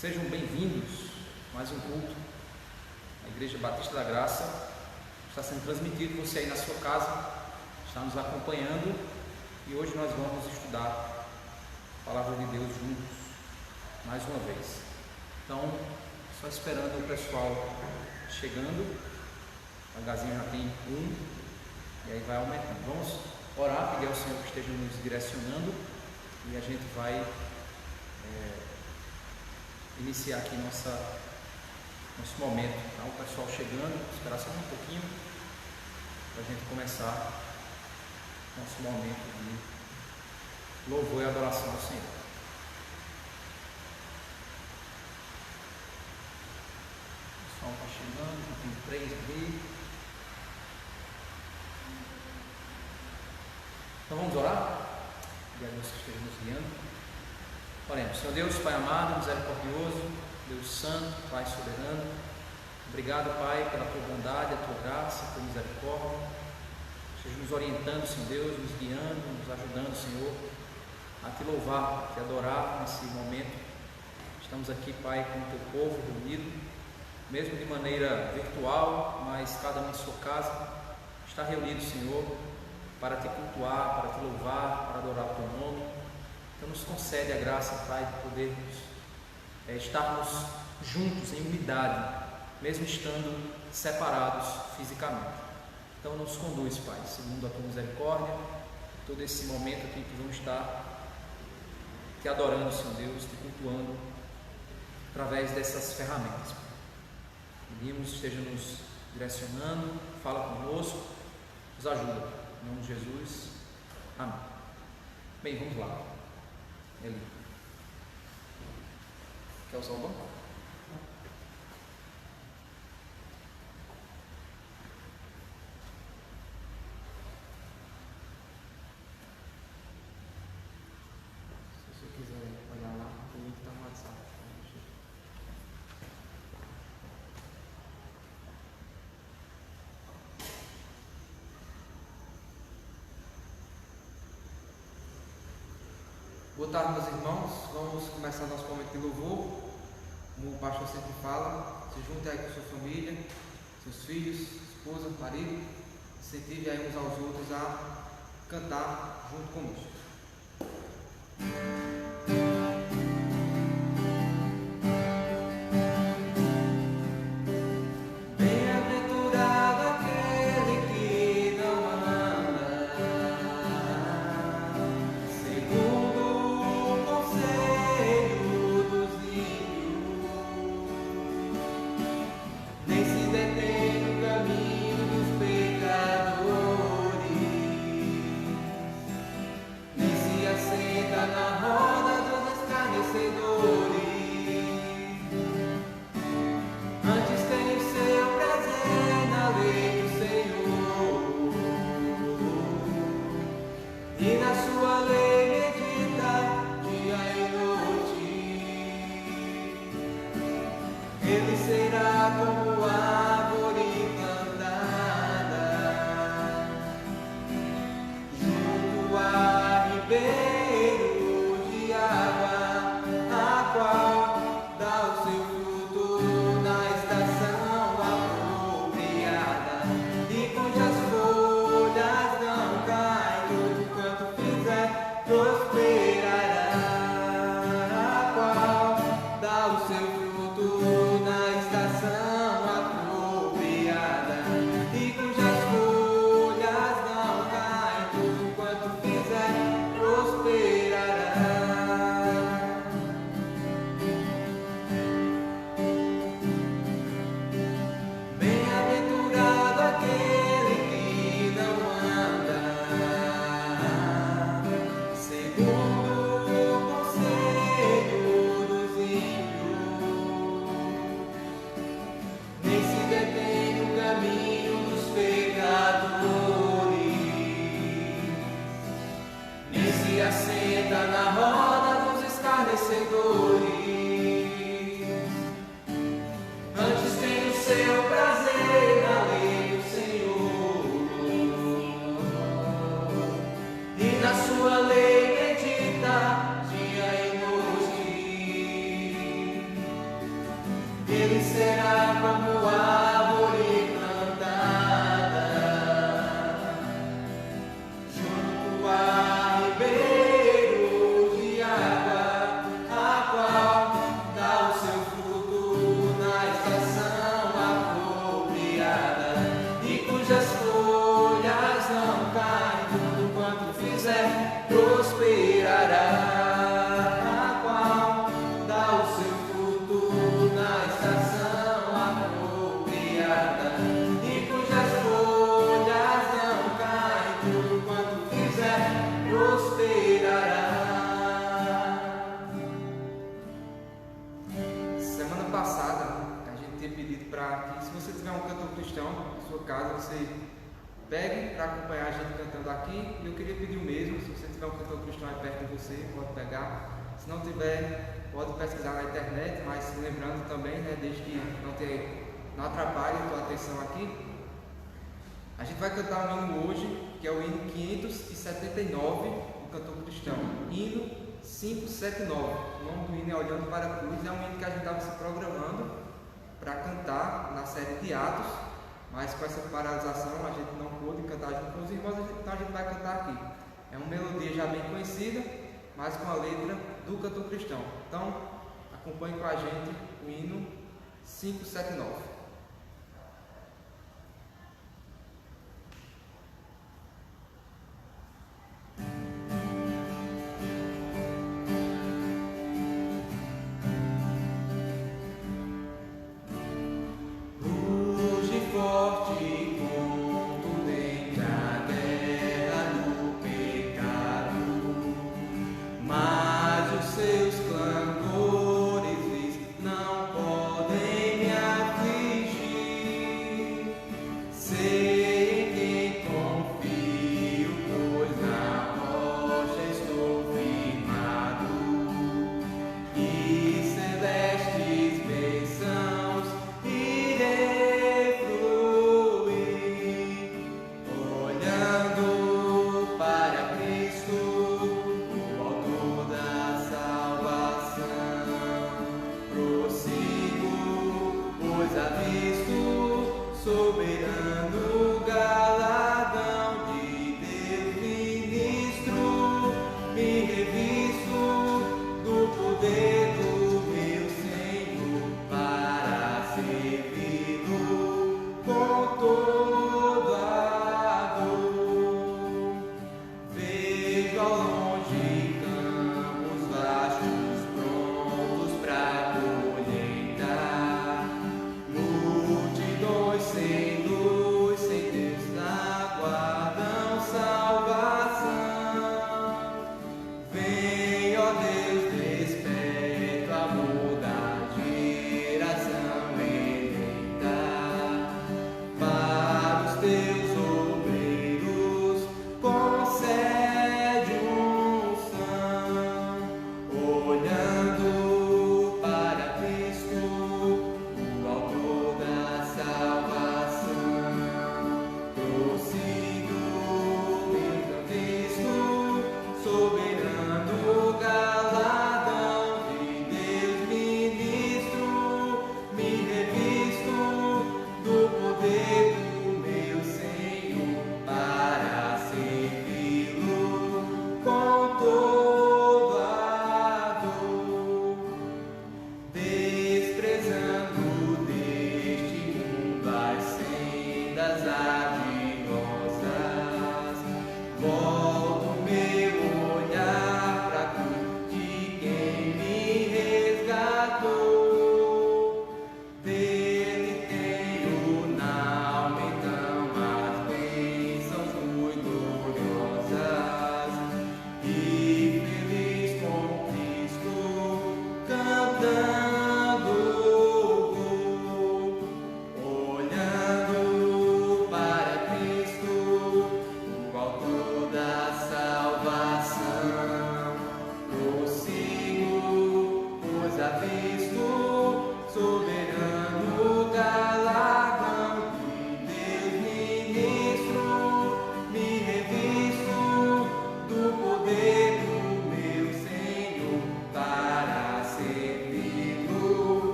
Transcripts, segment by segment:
Sejam bem-vindos a mais um culto. A Igreja Batista da Graça está sendo transmitido. Você aí na sua casa está nos acompanhando e hoje nós vamos estudar a Palavra de Deus juntos, mais uma vez. Então, só esperando o pessoal chegando. Devagarzinho já tem um e aí vai aumentando. Vamos orar, pedir ao Senhor que esteja nos direcionando e a gente vai iniciar aqui nosso momento. Tá? O pessoal chegando, esperar só um pouquinho para a gente começar nosso momento de louvor e adoração ao Senhor. O pessoal está chegando, já tem 3 ali. Então vamos orar? E a Deus que esteja nos guiando. Oremos. Senhor Deus, Pai amado, misericordioso, Deus santo, Pai soberano, obrigado, Pai, pela tua bondade, a tua graça, a tua misericórdia. Esteja nos orientando, Senhor Deus, nos guiando, nos ajudando, Senhor, a te louvar, a te adorar nesse momento. Estamos aqui, Pai, com o teu povo reunido, mesmo de maneira virtual, mas cada um em sua casa está reunido, Senhor, para te cultuar, para te louvar, para adorar o teu nome. Então nos concede a graça, Pai, de podermos estarmos juntos em unidade, mesmo estando separados fisicamente. Então nos conduz, Pai, segundo a tua misericórdia, todo esse momento aqui que vamos estar te adorando, Senhor Deus, te cultuando através dessas ferramentas. Pai. Pedimos, esteja nos direcionando, fala conosco, nos ajuda, em nome de Jesus, amém. Bem, vamos lá. Ele quer usar o banco? Se você quiser olhar lá, o link está no WhatsApp. Boa tarde, meus irmãos. Vamos começar nosso momento de louvor. Como o pastor sempre fala, se junte aí com sua família, seus filhos, esposa, marido. Incentive aí uns aos outros a cantar junto conosco. Prosperará, a qual dá o seu fruto na estação casa, você pegue para acompanhar a gente cantando aqui. E eu queria pedir o mesmo, se você tiver um cantor cristão aí perto de você, pode pegar. Se não tiver, pode pesquisar na internet, mas lembrando também, né, desde que não atrapalhe a tua atenção aqui. A gente vai cantar um hino hoje, que é o hino 579 do cantor cristão. Hino 579. O nome do hino é Olhando para a Cruz. É um hino que a gente estava se programando para cantar na série de Atos, mas com essa paralisação a gente não pôde cantar junto com os irmãos, então a gente vai cantar aqui. É uma melodia já bem conhecida, mas com a letra do cantor cristão. Então, acompanhe com a gente o hino 579. Seus clamores não podem me afligir.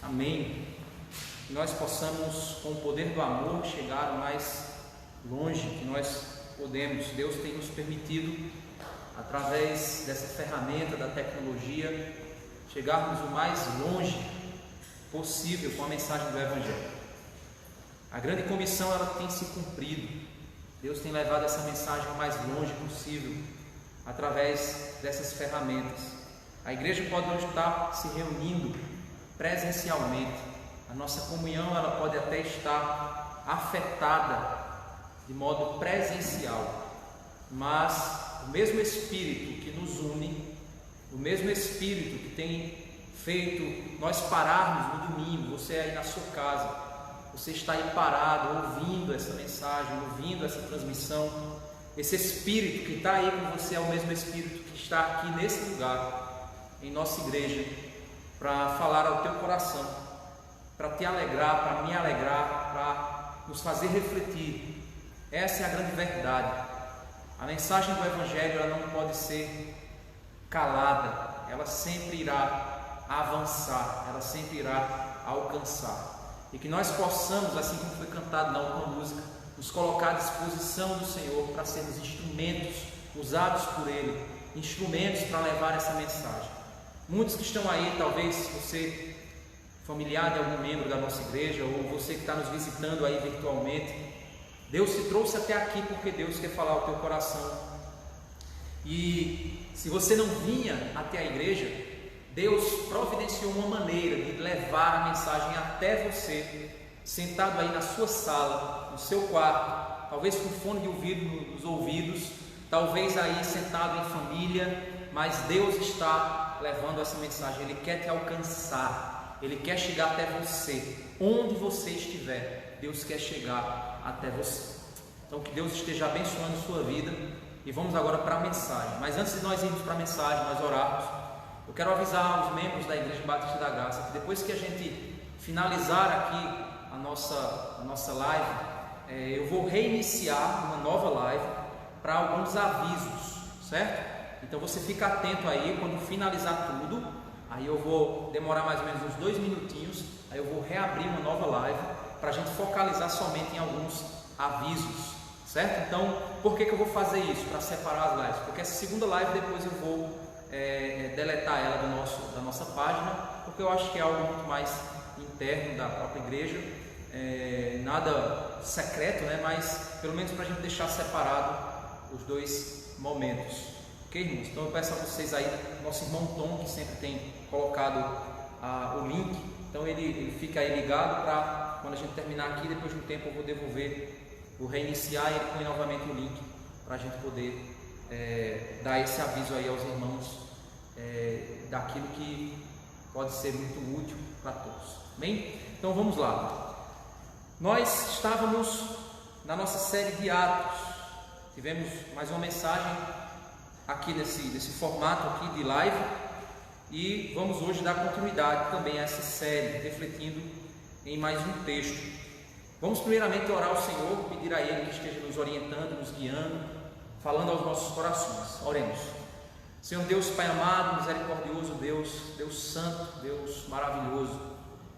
Amém. Que nós possamos, com o poder do amor, chegar o mais longe que nós podemos. Deus tem nos permitido, através dessa ferramenta da tecnologia, chegarmos o mais longe possível com a mensagem do Evangelho. A grande comissão, ela tem se cumprido. Deus tem levado essa mensagem o mais longe possível através dessas ferramentas. A igreja pode não estar se reunindo presencialmente. A nossa comunhão, ela pode até estar afetada de modo presencial, mas o mesmo Espírito que nos une, o mesmo Espírito que tem feito nós pararmos no domingo, você aí na sua casa, você está aí parado, ouvindo essa mensagem, ouvindo essa transmissão, esse Espírito que está aí com você é o mesmo Espírito que está aqui nesse lugar, em nossa igreja, para falar ao teu coração, para te alegrar, para me alegrar, para nos fazer refletir. Essa é a grande verdade. A mensagem do Evangelho, ela não pode ser calada, ela sempre irá avançar, ela sempre irá alcançar. E que nós possamos, assim como foi cantado na última música, nos colocar à disposição do Senhor para sermos instrumentos usados por Ele, instrumentos para levar essa mensagem. Muitos que estão aí, talvez você familiar de algum membro da nossa igreja, ou você que está nos visitando aí virtualmente, Deus te trouxe até aqui porque Deus quer falar ao teu coração. E se você não vinha até a igreja, Deus providenciou uma maneira de levar a mensagem até você, sentado aí na sua sala, no seu quarto, talvez com fone de ouvido nos ouvidos, talvez aí sentado em família, mas Deus está levando essa mensagem. Ele quer te alcançar, Ele quer chegar até você, onde você estiver, Deus quer chegar até você. Então que Deus esteja abençoando a sua vida. E vamos agora para a mensagem. Mas antes de nós irmos para a mensagem, nós orarmos, eu quero avisar os membros da Igreja Batista da Graça que depois que a gente finalizar aqui a nossa live, eu vou reiniciar uma nova live para alguns avisos, certo? Então você fica atento aí, quando finalizar tudo, aí eu vou demorar mais ou menos uns 2 minutinhos, aí eu vou reabrir uma nova live para a gente focalizar somente em alguns avisos, certo? Então, por que eu vou fazer isso? Para separar as lives, porque essa segunda live depois eu vou deletar ela da nossa página, porque eu acho que é algo muito mais interno da própria igreja, nada secreto, né? Mas pelo menos para a gente deixar separado os dois momentos, ok, irmãos? Então eu peço a vocês aí, nosso irmão Tom, que sempre tem colocado o link, então ele fica aí ligado para quando a gente terminar aqui, depois de um tempo eu vou devolver, vou reiniciar e ele põe novamente o link para a gente poder dar esse aviso aí aos irmãos daquilo que pode ser muito útil para todos. Bem? Então vamos lá. Nós estávamos na nossa série de Atos, tivemos mais uma mensagem aqui nesse formato aqui de live e vamos hoje dar continuidade também a essa série, refletindo em mais um texto. Vamos primeiramente orar ao Senhor, pedir a Ele que esteja nos orientando, nos guiando, falando aos nossos corações. Oremos. Senhor Deus, Pai amado, misericordioso Deus, Deus santo, Deus maravilhoso,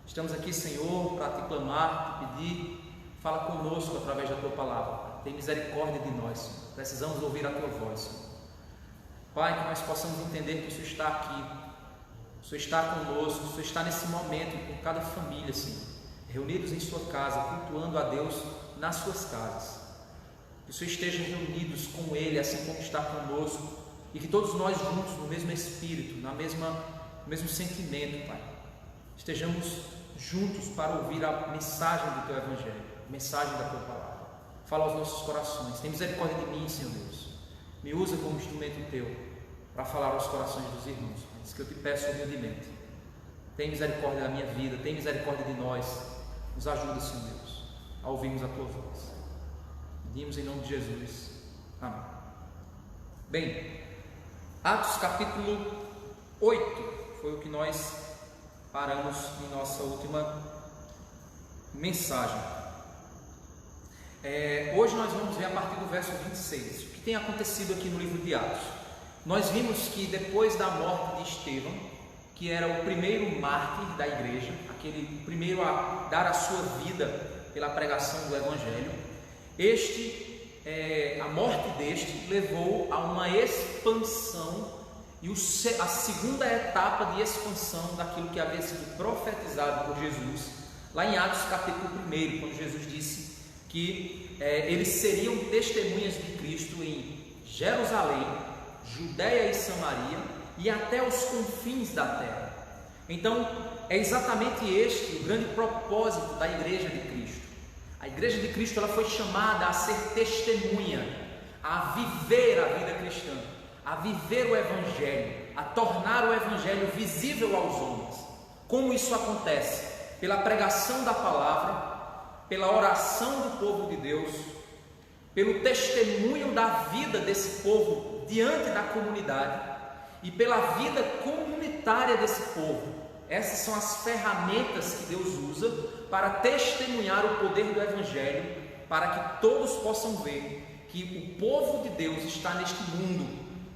estamos aqui, Senhor, para te clamar, te pedir, fala conosco através da Tua palavra, tem misericórdia de nós, Senhor. Precisamos ouvir a Tua voz, Senhor. Pai, que nós possamos entender que o Senhor está aqui, o Senhor está conosco, o Senhor está nesse momento com cada família, Senhor, reunidos em sua casa, cultuando a Deus nas suas casas. Que o Senhor esteja reunidos com Ele, assim como está conosco, e que todos nós juntos, no mesmo Espírito, no mesmo sentimento, Pai, estejamos juntos para ouvir a mensagem do Teu Evangelho, a mensagem da Tua palavra. Fala aos nossos corações, tem misericórdia de mim, Senhor Deus, me usa como instrumento Teu para falar aos corações dos irmãos. É isso que eu te peço humildemente. Tem misericórdia da minha vida, tem misericórdia de nós, nos ajuda, Senhor Deus, a ouvirmos a Tua voz. Pedimos em nome de Jesus. Amém. Bem, Atos capítulo 8 foi o que nós paramos em nossa última mensagem. Hoje nós vamos ver a partir do verso 26 o que tem acontecido aqui no livro de Atos. Nós vimos que depois da morte de Estevão, que era o primeiro mártir da igreja, aquele primeiro a dar a sua vida pela pregação do Evangelho. A morte deste levou a uma expansão e a segunda etapa de expansão daquilo que havia sido profetizado por Jesus, lá em Atos capítulo 1, quando Jesus disse que eles seriam testemunhas de Cristo em Jerusalém, Judeia e Samaria e até os confins da terra. Então, é exatamente este o grande propósito da Igreja de Cristo. A Igreja de Cristo ela foi chamada a ser testemunha, a viver a vida cristã, a viver o Evangelho, a tornar o Evangelho visível aos homens. Como isso acontece? Pela pregação da palavra, pela oração do povo de Deus, pelo testemunho da vida desse povo diante da comunidade e pela vida comunitária desse povo. Essas são as ferramentas que Deus usa para testemunhar o poder do Evangelho, para que todos possam ver que o povo de Deus está neste mundo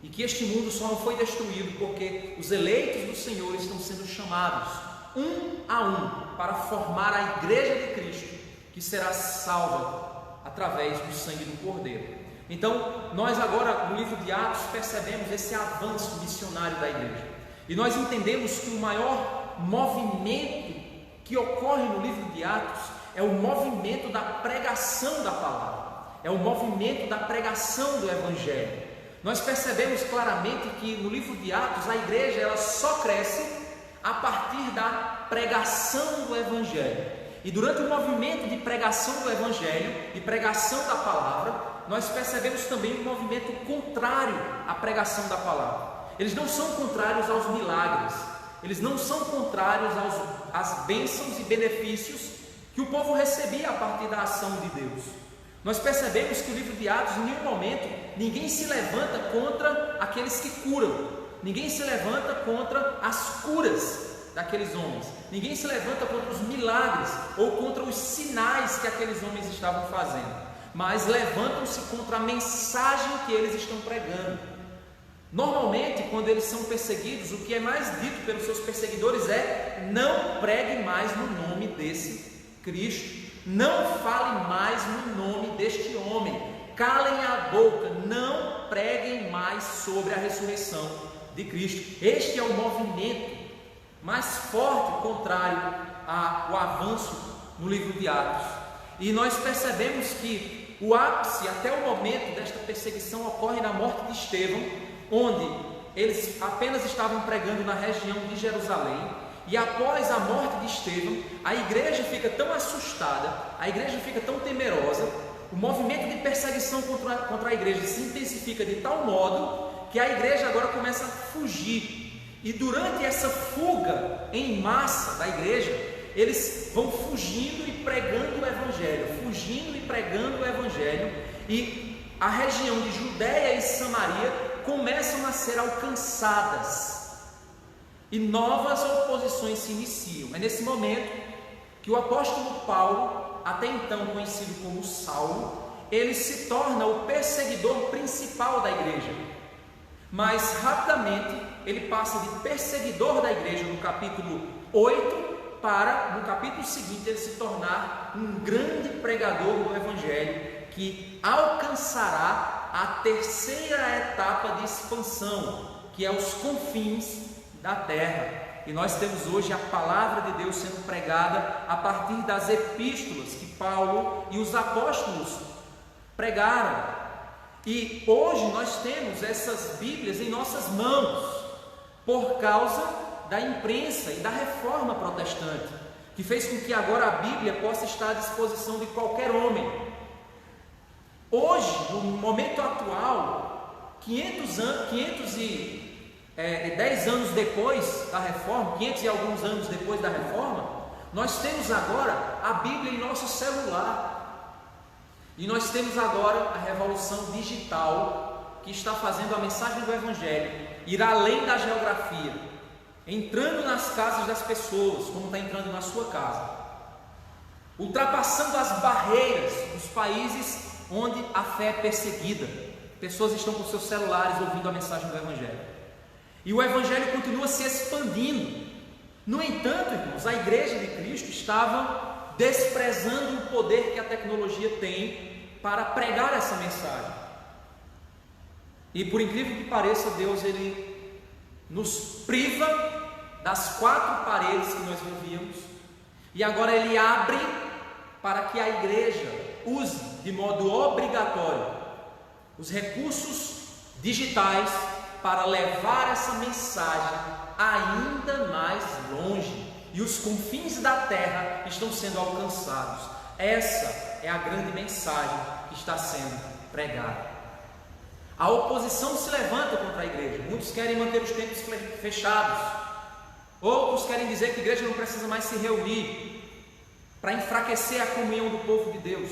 e que este mundo só não foi destruído porque os eleitos do Senhor estão sendo chamados um a um para formar a Igreja de Cristo, que será salva através do sangue do Cordeiro. Então, nós agora no livro de Atos percebemos esse avanço missionário da igreja, e nós entendemos que o maior movimento que ocorre no livro de Atos é o movimento da pregação da palavra, é o movimento da pregação do Evangelho. Nós percebemos claramente que no livro de Atos a igreja ela só cresce a partir da pregação do Evangelho. E durante o movimento de pregação do Evangelho e pregação da palavra, nós percebemos também um movimento contrário à pregação da palavra. Eles não são contrários aos milagres, eles não são contrários às bênçãos e benefícios que o povo recebia a partir da ação de Deus. Nós percebemos que o livro de Atos, em nenhum momento, ninguém se levanta contra aqueles que curam, ninguém se levanta contra as curas daqueles homens, ninguém se levanta contra os milagres ou contra os sinais que aqueles homens estavam fazendo, mas levantam-se contra a mensagem que eles estão pregando. Normalmente, quando eles são perseguidos, o que é mais dito pelos seus perseguidores é: não pregue mais no nome desse Cristo, não fale mais no nome deste homem, calem a boca, não preguem mais sobre a ressurreição de Cristo. Este é o movimento mais forte contrário ao avanço no livro de Atos. E nós percebemos que o ápice até o momento desta perseguição ocorre na morte de Estevão, onde eles apenas estavam pregando na região de Jerusalém, e após a morte de Estevão, a igreja fica tão assustada, a igreja fica tão temerosa, o movimento de perseguição contra a igreja se intensifica de tal modo que a igreja agora começa a fugir. E durante essa fuga em massa da igreja, eles vão fugindo e pregando o Evangelho, fugindo e pregando o Evangelho, e a região de Judeia e Samaria começam a ser alcançadas, e novas oposições se iniciam. É nesse momento que o apóstolo Paulo, até então conhecido como Saulo, ele se torna o perseguidor principal da igreja, mas rapidamente ele passa de perseguidor da igreja no capítulo 8 para, no capítulo seguinte, ele se tornar um grande pregador do Evangelho, que alcançará a terceira etapa de expansão, que é os confins da terra. E nós temos hoje a palavra de Deus sendo pregada a partir das epístolas que Paulo e os apóstolos pregaram. E hoje nós temos essas Bíblias em nossas mãos por causa da imprensa e da reforma protestante, que fez com que agora a Bíblia possa estar à disposição de qualquer homem. Hoje, no momento atual, 510 anos depois da reforma, 500 e alguns anos depois da reforma, nós temos agora a Bíblia em nosso celular. E nós temos agora a revolução digital, que está fazendo a mensagem do Evangelho ir além da geografia, entrando nas casas das pessoas, como está entrando na sua casa, ultrapassando as barreiras dos países onde a fé é perseguida. Pessoas estão com seus celulares ouvindo a mensagem do Evangelho. E o Evangelho continua se expandindo. No entanto, irmãos, a igreja de Cristo estava desprezando o poder que a tecnologia tem para pregar essa mensagem. E por incrível que pareça, Deus ele nos priva das 4 paredes que nós vivíamos, e agora Ele abre para que a igreja use de modo obrigatório os recursos digitais para levar essa mensagem ainda mais longe, e os confins da terra estão sendo alcançados. Essa é a grande mensagem que está sendo pregada. A oposição se levanta contra a igreja. Muitos querem manter os templos fechados, outros querem dizer que a igreja não precisa mais se reunir, para enfraquecer a comunhão do povo de Deus.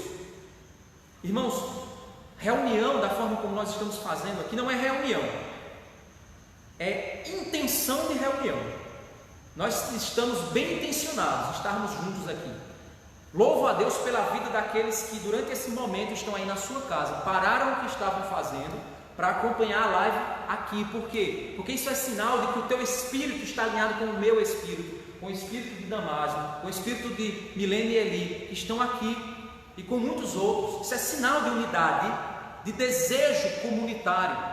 Irmãos, reunião da forma como nós estamos fazendo aqui não é reunião, é intenção de reunião. Nós estamos bem intencionados, estarmos juntos aqui. Louvo a Deus pela vida daqueles que durante esse momento estão aí na sua casa, pararam o que estavam fazendo para acompanhar a live aqui. Por quê? Porque isso é sinal de que o teu espírito está alinhado com o meu espírito, com o espírito de Damásio, com o espírito de Milene e Eli, que estão aqui, e com muitos outros. Isso é sinal de unidade, de desejo comunitário.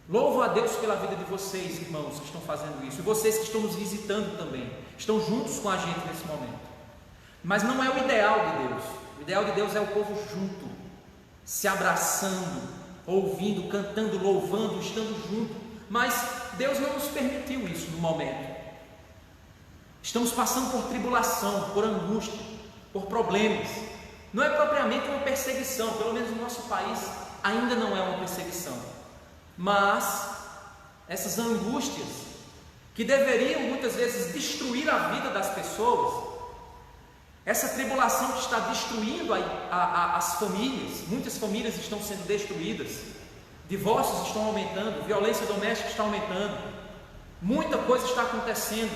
Louvo a Deus pela vida de vocês, irmãos, que estão fazendo isso, e vocês que estão nos visitando também, estão juntos com a gente nesse momento. Mas não é o ideal de Deus. O ideal de Deus é o povo junto, se abraçando, ouvindo, cantando, louvando, estando junto. Mas Deus não nos permitiu isso no momento. Estamos passando por tribulação, por angústia, por problemas. Não é propriamente uma perseguição, pelo menos no nosso país ainda não é uma perseguição. Mas essas angústias que deveriam muitas vezes destruir a vida das pessoas, essa tribulação que está destruindo as famílias, muitas famílias estão sendo destruídas, divórcios estão aumentando, violência doméstica está aumentando, muita coisa está acontecendo.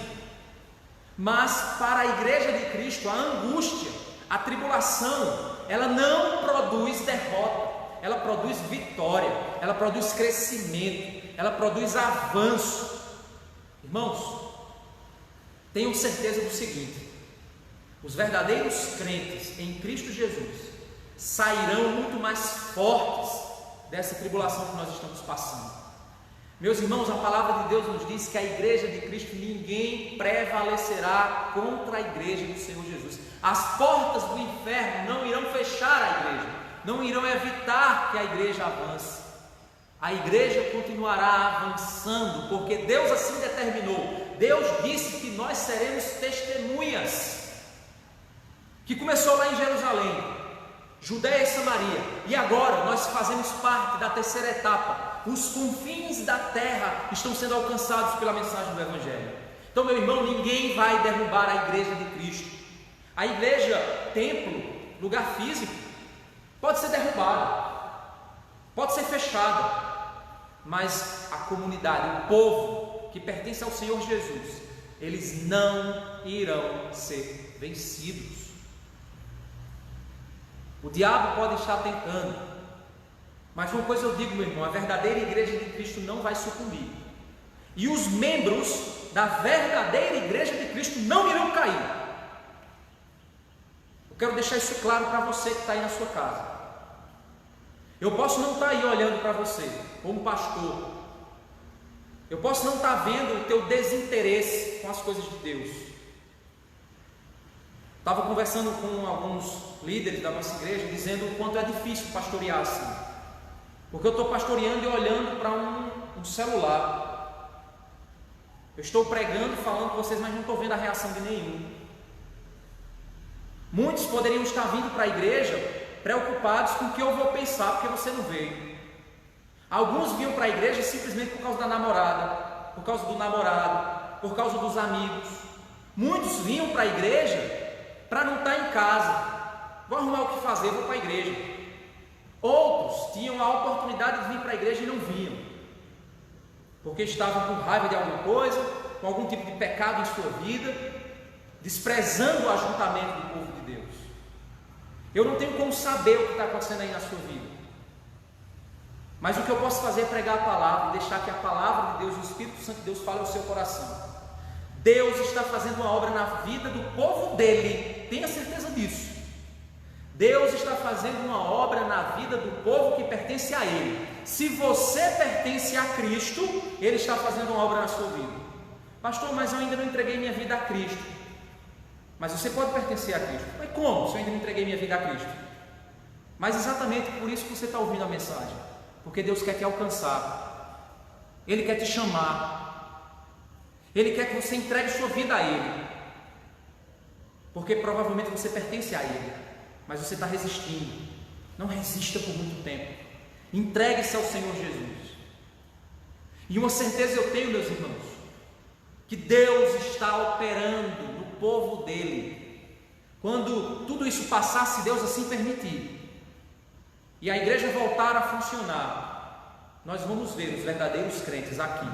Mas para a igreja de Cristo, a angústia, a tribulação, ela não produz derrota, ela produz vitória, ela produz crescimento, ela produz avanço. Irmãos, tenham certeza do seguinte: os verdadeiros crentes em Cristo Jesus sairão muito mais fortes dessa tribulação que nós estamos passando. Meus irmãos, a palavra de Deus nos diz que a igreja de Cristo, ninguém prevalecerá contra a igreja do Senhor Jesus. As portas do inferno não irão fechar a igreja, não irão evitar que a igreja avance. A igreja continuará avançando, porque Deus assim determinou. Deus disse que nós seremos testemunhas, que começou lá em Jerusalém, Judéia e Samaria, e agora nós fazemos parte da terceira etapa. Os confins da terra estão sendo alcançados pela mensagem do Evangelho. Então, meu irmão, ninguém vai derrubar a igreja de Cristo. A igreja, templo, lugar físico, pode ser derrubada, pode ser fechada, mas a comunidade, o povo que pertence ao Senhor Jesus, eles não irão ser vencidos. O diabo pode estar tentando, mas uma coisa eu digo, meu irmão: a verdadeira igreja de Cristo não vai sucumbir, e os membros da verdadeira igreja de Cristo não irão cair. Eu quero deixar isso claro para você que está aí na sua casa. Eu posso não estar aí olhando para você como pastor, eu posso não estar vendo o teu desinteresse com as coisas de Deus. Estava conversando com alguns líderes da nossa igreja, dizendo o quanto é difícil pastorear assim, porque eu estou pastoreando e olhando para um celular. Eu estou pregando, falando com vocês, mas não estou vendo a reação de nenhum. Muitos poderiam estar vindo para a igreja preocupados com o que eu vou pensar, porque você não veio. Alguns vinham para a igreja simplesmente por causa da namorada, por causa do namorado, por causa dos amigos. Muitos vinham para a igreja para não estar em casa. Vou arrumar o que fazer, vou para a igreja. Outros tinham a oportunidade de vir para a igreja e não vinham, porque estavam com raiva de alguma coisa, com algum tipo de pecado em sua vida, desprezando o ajuntamento do povo de Deus. Eu não tenho como saber o que está acontecendo aí na sua vida, Mas o que eu posso fazer é pregar a palavra e deixar que a palavra de Deus, o Espírito Santo de Deus, fale ao seu coração. Deus está fazendo uma obra na vida do povo dele, tenha certeza disso. Deus está fazendo uma obra na vida do povo que pertence a ele. Se você pertence a Cristo, ele está fazendo uma obra na sua vida. Pastor, mas eu ainda não entreguei minha vida a Cristo. Mas você pode pertencer a Cristo. Mas como se eu ainda não entreguei minha vida a Cristo? Mas exatamente por isso que você está ouvindo a mensagem. Porque Deus quer te alcançar. Ele quer te chamar. Ele quer que você entregue sua vida a Ele. Porque provavelmente você pertence a Ele, mas você está resistindo. Não resista por muito tempo. Entregue-se ao Senhor Jesus. E uma certeza eu tenho, meus irmãos, que Deus está operando no povo dele. Quando tudo isso passar, se Deus assim permitir, e a igreja voltar a funcionar, nós vamos ver os verdadeiros crentes aqui.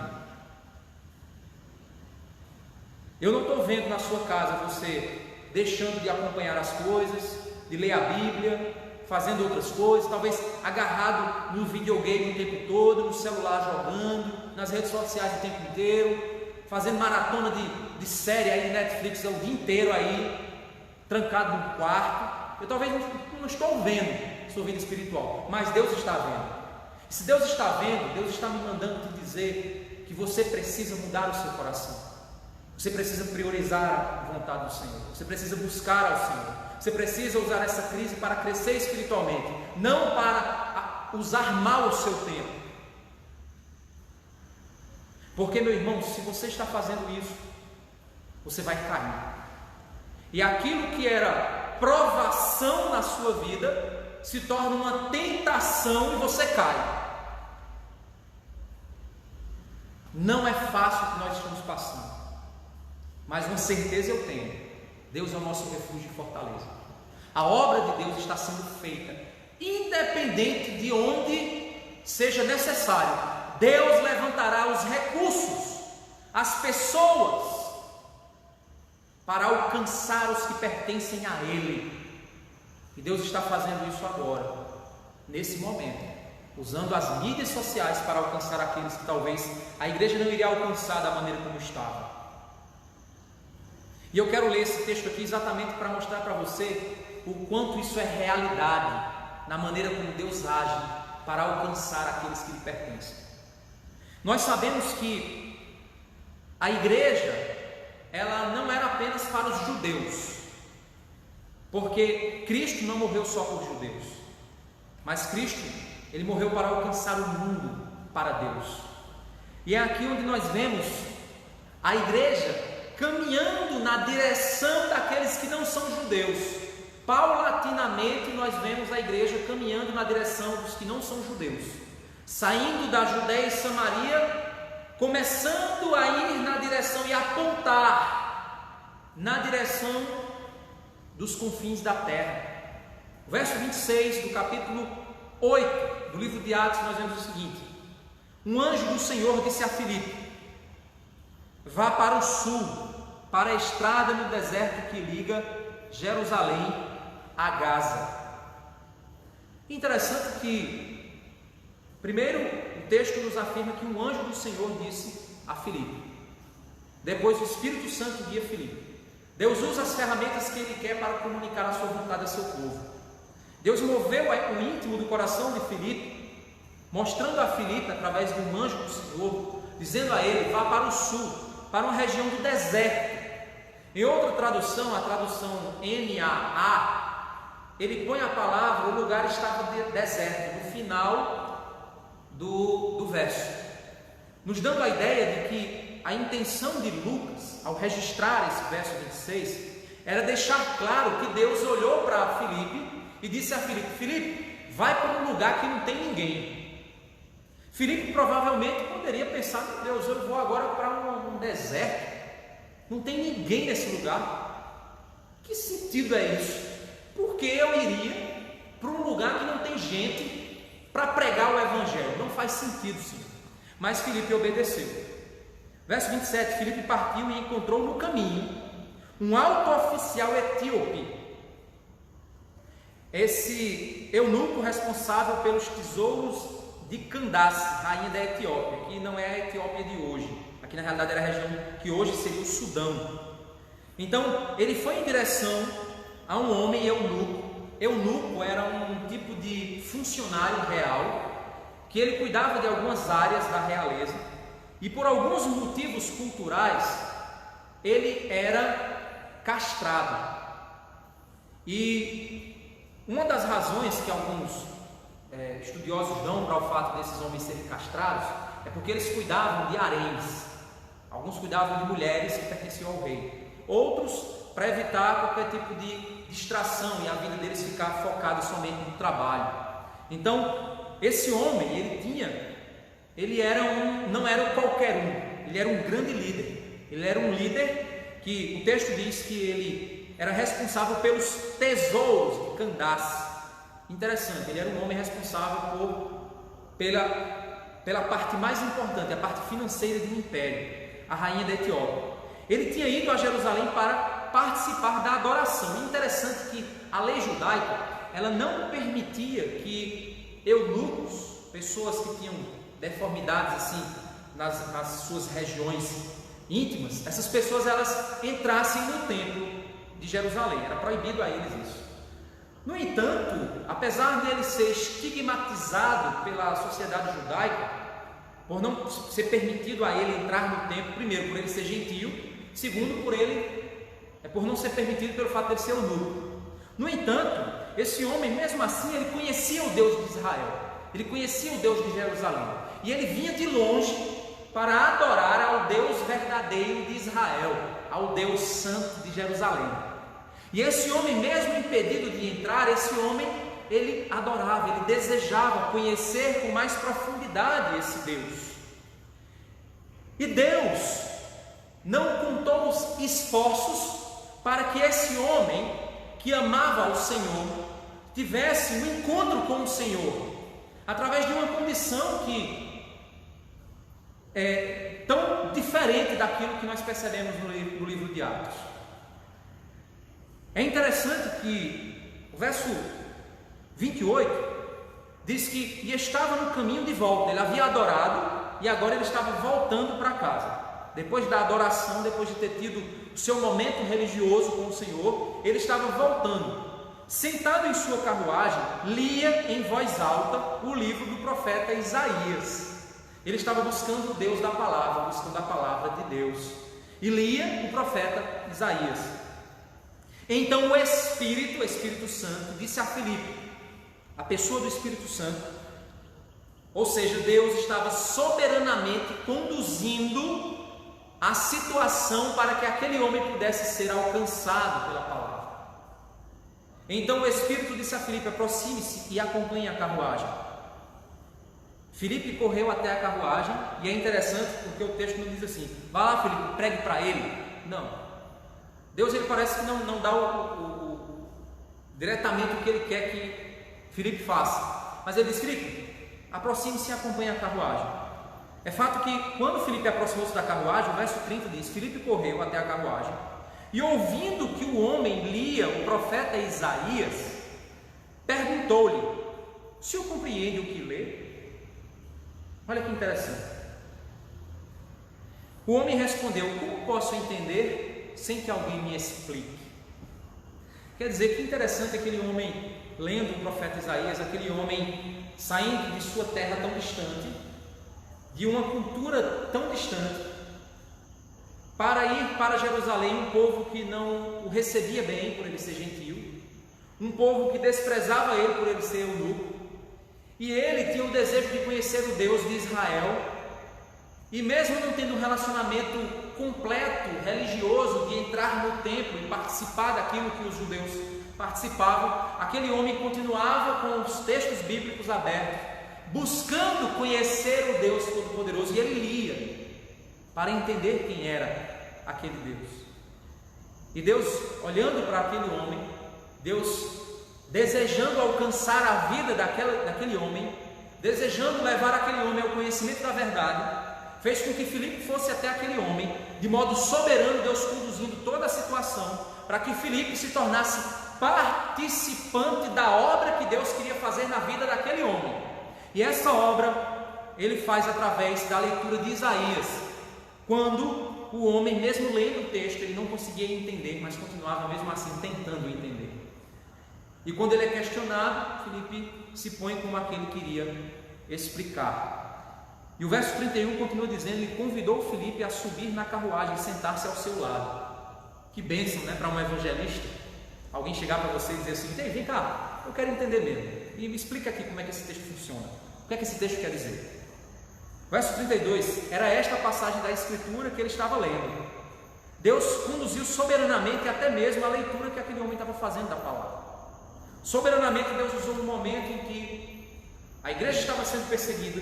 Eu não estou vendo na sua casa você deixando de acompanhar as coisas, de ler a Bíblia, fazendo outras coisas, talvez agarrado no videogame o tempo todo, no celular jogando, nas redes sociais o tempo inteiro, fazendo maratona de série aí de Netflix o dia inteiro aí, trancado no quarto. Eu talvez não estou vendo sua vida espiritual, mas Deus está vendo. E se Deus está vendo, Deus está me mandando te dizer que você precisa mudar o seu coração. Você precisa priorizar a vontade do Senhor. Você precisa buscar ao Senhor. Você precisa usar essa crise para crescer espiritualmente, não para usar mal o seu tempo. Porque, meu irmão, se você está fazendo isso, você vai cair. E aquilo que era provação na sua vida se torna uma tentação e você cai. Não é fácil o que nós estamos passando. Mas uma certeza eu tenho: Deus é o nosso refúgio e fortaleza. A obra de Deus está sendo feita, independente de onde seja necessário. Deus levantará os recursos, as pessoas, para alcançar os que pertencem a Ele. E Deus está fazendo isso agora, nesse momento, usando as mídias sociais para alcançar aqueles que talvez a igreja não iria alcançar da maneira como estava. E eu quero ler esse texto aqui exatamente para mostrar para você o quanto isso é realidade, na maneira como Deus age para alcançar aqueles que lhe pertencem. Nós sabemos que a igreja, ela não era apenas para os judeus, porque Cristo não morreu só por judeus, mas Cristo, Ele morreu para alcançar o mundo para Deus. E é aqui onde nós vemos a igreja caminhando na direção daqueles que não são judeus. Paulatinamente nós vemos a igreja caminhando na direção dos que não são judeus, saindo da Judéia e Samaria, começando a ir na direção e apontar na direção dos confins da terra. O verso 26 do capítulo 8 do livro de Atos, nós vemos o seguinte: um anjo do Senhor disse a Filipe: vá para o sul, para a estrada no deserto que liga Jerusalém a Gaza. Interessante que, primeiro, o texto nos afirma que um anjo do Senhor disse a Filipe. Depois, o Espírito Santo guia Filipe. Deus usa as ferramentas que Ele quer para comunicar a sua vontade ao seu povo. Deus moveu o íntimo do coração de Filipe, mostrando a Filipe, através de um anjo do Senhor, dizendo a ele: vá para o sul, para uma região do deserto. Em outra tradução, a tradução NAA, ele põe a palavra, o lugar estava deserto, no final do verso, nos dando a ideia de que a intenção de Lucas, ao registrar esse verso 26, era deixar claro que Deus olhou para Filipe e disse a Filipe: Filipe, vai para um lugar que não tem ninguém. Filipe provavelmente poderia pensar: meu Deus, eu vou agora para um deserto, não tem ninguém nesse lugar. Que sentido é isso? Por que eu iria para um lugar que não tem gente para pregar o Evangelho? Não faz sentido, Senhor. Mas Filipe obedeceu. Verso 27, Filipe partiu e encontrou no caminho um alto oficial etíope, esse eunuco responsável pelos tesouros de Candace, rainha da Etiópia, que não é a Etiópia de hoje, aqui na realidade era a região que hoje seria o Sudão. Então ele foi em direção a um homem eunuco. Eunuco era um tipo de funcionário real, que ele cuidava de algumas áreas da realeza, e por alguns motivos culturais, ele era castrado. E uma das razões que alguns estudiosos dão para o fato desses homens serem castrados, é porque eles cuidavam de haréns. Alguns cuidavam de mulheres que pertenciam ao rei, outros para evitar qualquer tipo de distração e a vida deles ficar focada somente no trabalho. Então, esse homem, não era qualquer um, ele era um grande líder. Ele era um líder que o texto diz que ele era responsável pelos tesouros de Candace. Interessante, ele era um homem responsável pela parte mais importante, a parte financeira do império, a rainha da Etiópia. Ele tinha ido a Jerusalém para participar da adoração. Interessante que a lei judaica, ela não permitia que eunucos, pessoas que tinham deformidades assim nas suas regiões íntimas, essas pessoas elas entrassem no templo de Jerusalém. Era proibido a eles isso. No entanto, apesar de ele ser estigmatizado pela sociedade judaica, por não ser permitido a ele entrar no templo, primeiro por ele ser gentio, segundo por não ser permitido pelo fato de ele ser eunuco. No entanto, esse homem, mesmo assim, ele conhecia o Deus de Israel, ele conhecia o Deus de Jerusalém, e ele vinha de longe para adorar ao Deus verdadeiro de Israel, ao Deus santo de Jerusalém. E esse homem, mesmo impedido de entrar, esse homem, ele adorava, ele desejava conhecer com mais profundidade esse Deus. E Deus não contou os esforços para que esse homem, que amava o Senhor, tivesse um encontro com o Senhor, através de uma condição que é tão diferente daquilo que nós percebemos no livro de Atos. É interessante que o verso 28 diz que estava no caminho de volta. Ele havia adorado e agora ele estava voltando para casa. Depois da adoração, depois de ter tido o seu momento religioso com o Senhor, ele estava voltando. Sentado em sua carruagem, lia em voz alta o livro do profeta Isaías. Ele estava buscando o Deus da palavra, buscando a palavra de Deus, e lia o profeta Isaías. Então o Espírito Santo disse a Filipe, a pessoa do Espírito Santo, ou seja, Deus estava soberanamente conduzindo a situação para que aquele homem pudesse ser alcançado pela palavra. Então o Espírito disse a Filipe: aproxime-se e acompanhe a carruagem. Filipe correu até a carruagem, e é interessante porque o texto não diz assim: vá lá, Filipe, pregue para ele. Não. Deus, ele parece que não dá diretamente o que ele quer que Filipe faça, mas ele diz: Filipe, aproxime-se e acompanhe a carruagem. É fato que quando Filipe aproximou-se da carruagem, o verso 30 diz: Filipe correu até a carruagem e, ouvindo que o homem lia o profeta Isaías, perguntou-lhe: o senhor compreende o que lê? Olha que interessante. O homem respondeu: como posso entender sem que alguém me explique? Quer dizer, que interessante aquele homem lendo o profeta Isaías, aquele homem saindo de sua terra tão distante, de uma cultura tão distante, para ir para Jerusalém, um povo que não o recebia bem por ele ser gentio, um povo que desprezava ele por ele ser eunuco, e ele tinha o desejo de conhecer o Deus de Israel, e mesmo não tendo um relacionamento completo, religioso, de entrar no templo e participar daquilo que os judeus participavam, aquele homem continuava com os textos bíblicos abertos, buscando conhecer o Deus Todo-Poderoso, e ele lia para entender quem era aquele Deus. E Deus, olhando para aquele homem, Deus desejando alcançar a vida daquele homem, desejando levar aquele homem ao conhecimento da verdade, fez com que Filipe fosse até aquele homem, de modo soberano, Deus conduzindo toda a situação, para que Filipe se tornasse participante da obra que Deus queria fazer na vida daquele homem. E essa obra ele faz através da leitura de Isaías, quando o homem, mesmo lendo o texto, ele não conseguia entender, mas continuava mesmo assim tentando entender. E quando ele é questionado, Filipe se põe como aquele que iria explicar. E o verso 31 continua dizendo: ele convidou Filipe a subir na carruagem e sentar-se ao seu lado. Que bênção, né, para um evangelista, alguém chegar para você e dizer assim: vem cá, eu quero entender mesmo, e me explica aqui como é que esse texto funciona, o que é que esse texto quer dizer. Verso 32, era esta a passagem da Escritura que ele estava lendo. Deus conduziu soberanamente até mesmo a leitura que aquele homem estava fazendo da palavra. Soberanamente Deus usou um momento em que a igreja estava sendo perseguida,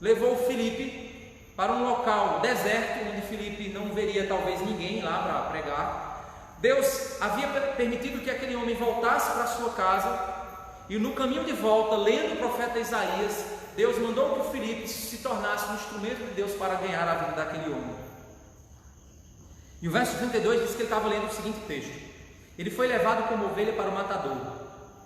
levou Filipe para um local deserto, onde Filipe não veria talvez ninguém lá para pregar. Deus havia permitido que aquele homem voltasse para sua casa, e no caminho de volta, lendo o profeta Isaías, Deus mandou que o Filipe se tornasse um instrumento de Deus para ganhar a vida daquele homem. E o verso 32 diz que ele estava lendo o seguinte texto: ele foi levado como ovelha para o matador,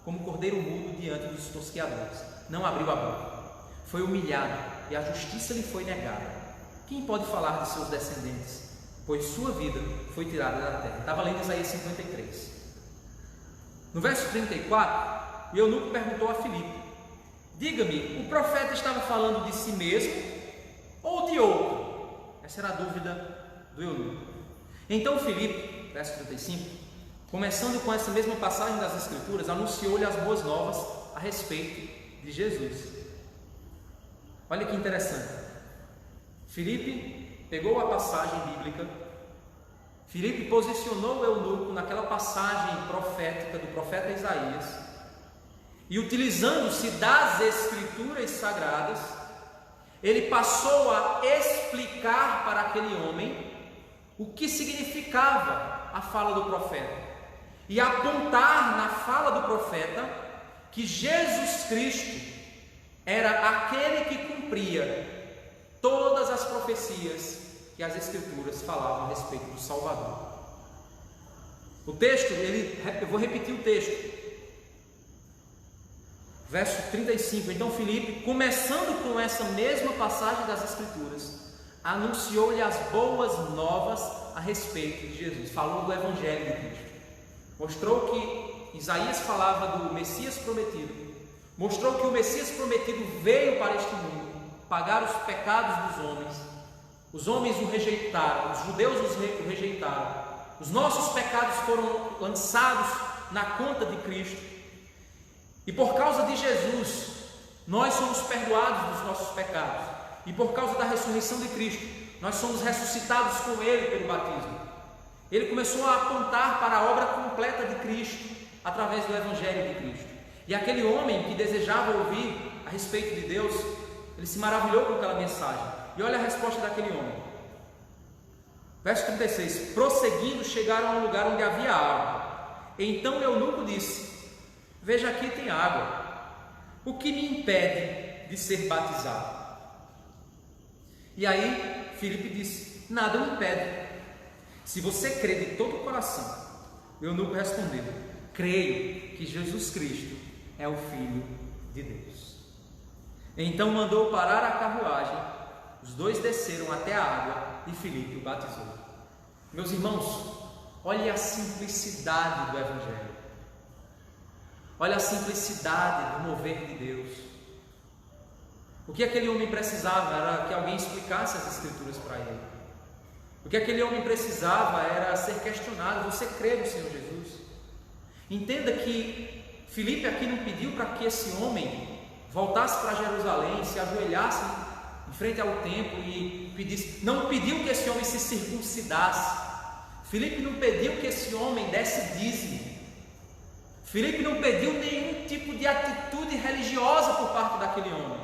como cordeiro mudo diante dos tosqueadores, não abriu a boca, foi humilhado e a justiça lhe foi negada. Quem pode falar de seus descendentes? Pois sua vida foi tirada da terra. Estava lendo Isaías 53. No verso 34, o eunuco perguntou a Filipe: diga-me, o profeta estava falando de si mesmo ou de outro? Essa era a dúvida do eunuco. Então Filipe, verso 35, começando com essa mesma passagem das Escrituras, anunciou-lhe as boas novas a respeito de Jesus. Olha que interessante. Filipe pegou a passagem bíblica, Filipe posicionou o eunuco naquela passagem profética do profeta Isaías, e utilizando-se das Escrituras sagradas, ele passou a explicar para aquele homem o que significava a fala do profeta, e apontar na fala do profeta que Jesus Cristo era aquele que cumpria todas as profecias que as Escrituras falavam a respeito do Salvador. O texto, eu vou repetir o texto. Verso 35, então Filipe, começando com essa mesma passagem das Escrituras, anunciou-lhe as boas novas a respeito de Jesus, falou do Evangelho de Cristo, mostrou que Isaías falava do Messias prometido, mostrou que o Messias prometido veio para este mundo, pagar os pecados dos os homens o rejeitaram, os judeus o rejeitaram, os nossos pecados foram lançados na conta de Cristo, e por causa de Jesus, nós somos perdoados dos nossos pecados, e por causa da ressurreição de Cristo, nós somos ressuscitados com Ele pelo batismo. Ele começou a apontar para a obra completa de Cristo, através do Evangelho de Cristo. E aquele homem que desejava ouvir a respeito de Deus, ele se maravilhou com aquela mensagem. E olha a resposta daquele homem. Verso 36, prosseguindo, chegaram a um lugar onde havia água. Então o eunuco disse: veja, aqui tem água, o que me impede de ser batizado? E aí Filipe disse: nada me impede, se você crê de todo o coração. O eunuco respondeu: creio que Jesus Cristo é o Filho de Deus. Então mandou parar a carruagem, os dois desceram até a água e Filipe o batizou. Meus irmãos, olhe a simplicidade do Evangelho, olha a simplicidade do mover de Deus. O que aquele homem precisava era que alguém explicasse as Escrituras para ele. O que aquele homem precisava era ser questionado: você crê no Senhor Jesus? Entenda que Filipe aqui não pediu para que esse homem voltasse para Jerusalém, se ajoelhasse em frente ao templo e pedisse. Não pediu que esse homem se circuncidasse. Filipe não pediu que esse homem desse dízimo. Filipe não pediu nenhum tipo de atitude religiosa por parte daquele homem.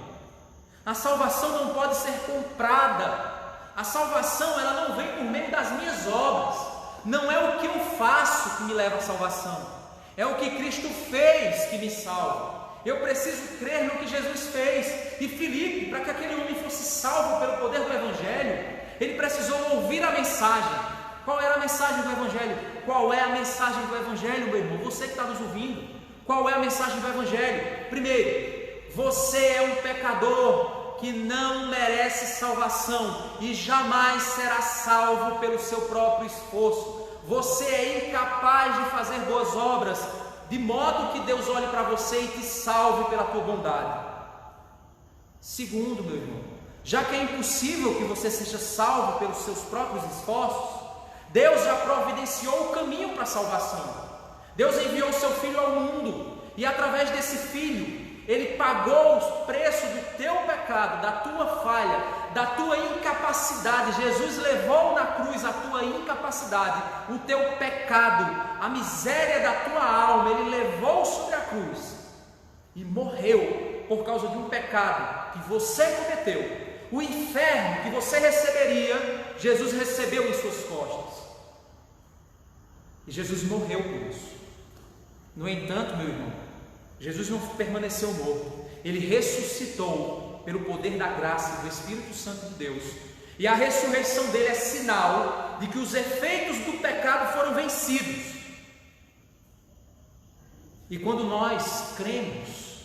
A salvação não pode ser comprada. A salvação, ela não vem por meio das minhas obras. Não é o que eu faço que me leva à salvação, é o que Cristo fez que me salva. Eu preciso crer no que Jesus fez. E Filipe, para que aquele homem fosse salvo pelo poder do Evangelho, ele precisou ouvir a mensagem. Qual era a mensagem do Evangelho? Qual é a mensagem do Evangelho, meu irmão? Você que está nos ouvindo, qual é a mensagem do Evangelho? Primeiro, você é um pecador que não merece salvação e jamais será salvo pelo seu próprio esforço. Você é incapaz de fazer boas obras, de modo que Deus olhe para você e te salve pela tua bondade. Segundo, meu irmão, já que é impossível que você seja salvo pelos seus próprios esforços, Deus já providenciou o caminho para a salvação. Deus enviou o seu Filho ao mundo e através desse Filho, Ele pagou o preço do teu pecado, da tua falha, da tua incapacidade. Jesus levou na cruz a tua incapacidade, o teu pecado, a miséria da tua alma. Ele levou sobre a cruz e morreu por causa de um pecado que você cometeu. O inferno que você receberia, Jesus recebeu em suas costas. E Jesus morreu por isso. No entanto, meu irmão, Jesus não permaneceu morto. Ele ressuscitou pelo poder da graça do Espírito Santo de Deus. E a ressurreição dele é sinal de que os efeitos do pecado foram vencidos. E quando nós cremos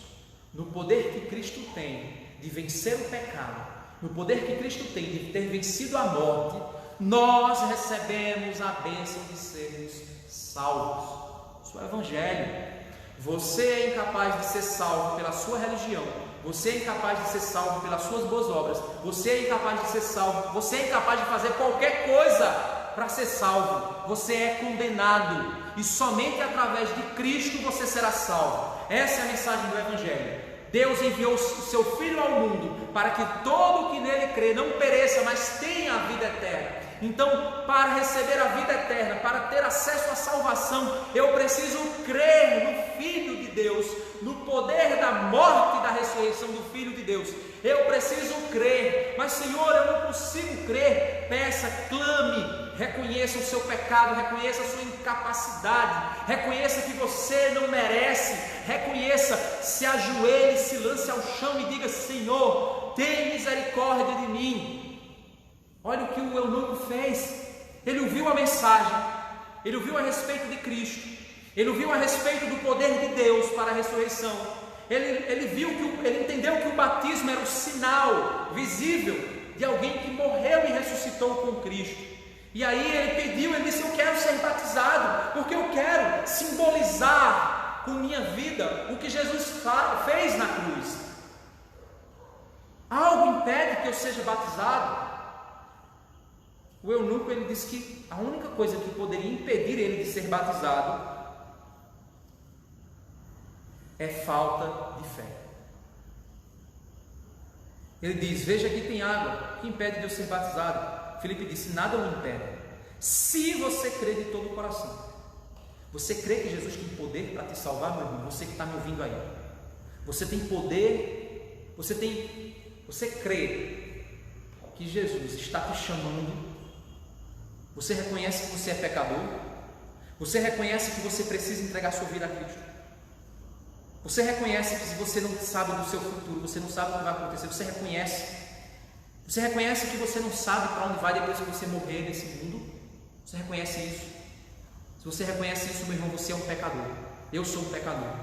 no poder que Cristo tem de vencer o pecado, no poder que Cristo tem de ter vencido a morte, nós recebemos a bênção de sermos salvos. Isso é o Evangelho. Você é incapaz de ser salvo pela sua religião, você é incapaz de ser salvo pelas suas boas obras, você é incapaz de ser salvo, você é incapaz de fazer qualquer coisa para ser salvo. Você é condenado e somente através de Cristo você será salvo. Essa é a mensagem do Evangelho. Deus enviou o seu Filho ao mundo para que todo o que nele crê não pereça, mas tenha a vida eterna. Então, para receber a vida eterna, para ter acesso à salvação, eu preciso crer no Filho de Deus, no poder da morte e da ressurreição do Filho de Deus. Eu preciso crer, mas Senhor, eu não consigo crer. Peça, clame, reconheça o seu pecado, reconheça a sua incapacidade, reconheça que você não merece, reconheça, se ajoelhe, se lance ao chão e diga: Senhor, tem misericórdia de mim. Olha o que o eunuco fez. Ele ouviu a mensagem, ele ouviu a respeito de Cristo, ele ouviu a respeito do poder de Deus para a ressurreição. Ele entendeu que o batismo era o sinal visível de alguém que morreu e ressuscitou com Cristo. E aí ele disse: eu quero ser batizado, porque eu quero simbolizar com minha vida o que Jesus fez na cruz. Algo impede que eu seja batizado? O eunuco, ele disse que a única coisa que poderia impedir ele de ser batizado é falta de fé. Ele diz: veja, aqui tem água, o que impede de eu ser batizado? Filipe disse: nada o impede, se você crê de todo o coração. Você crê que Jesus tem poder para te salvar, meu irmão? Você que está me ouvindo aí, você tem poder, você crê que Jesus está te chamando? Você reconhece que você é pecador? Você reconhece que você precisa entregar sua vida a Cristo? Você reconhece que se você não sabe do seu futuro, você não sabe o que vai acontecer, você reconhece que você não sabe para onde vai depois que você morrer nesse mundo? Você reconhece isso? Se você reconhece isso, meu irmão, você é um pecador. Eu sou um pecador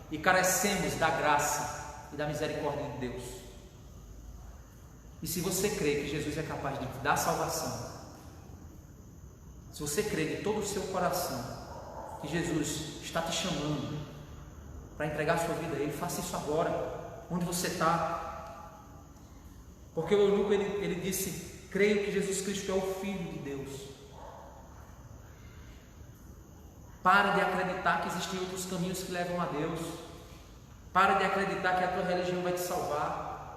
e carecemos da graça e da misericórdia de Deus. E se você crê que Jesus é capaz de te dar salvação, se você crê de todo o seu coração que Jesus está te chamando para entregar a sua vida a Ele, faça isso agora, onde você está. Porque o eunuco, ele disse: creio que Jesus Cristo é o Filho de Deus. Para de acreditar que existem outros caminhos que levam a Deus. Para de acreditar que a tua religião vai te salvar.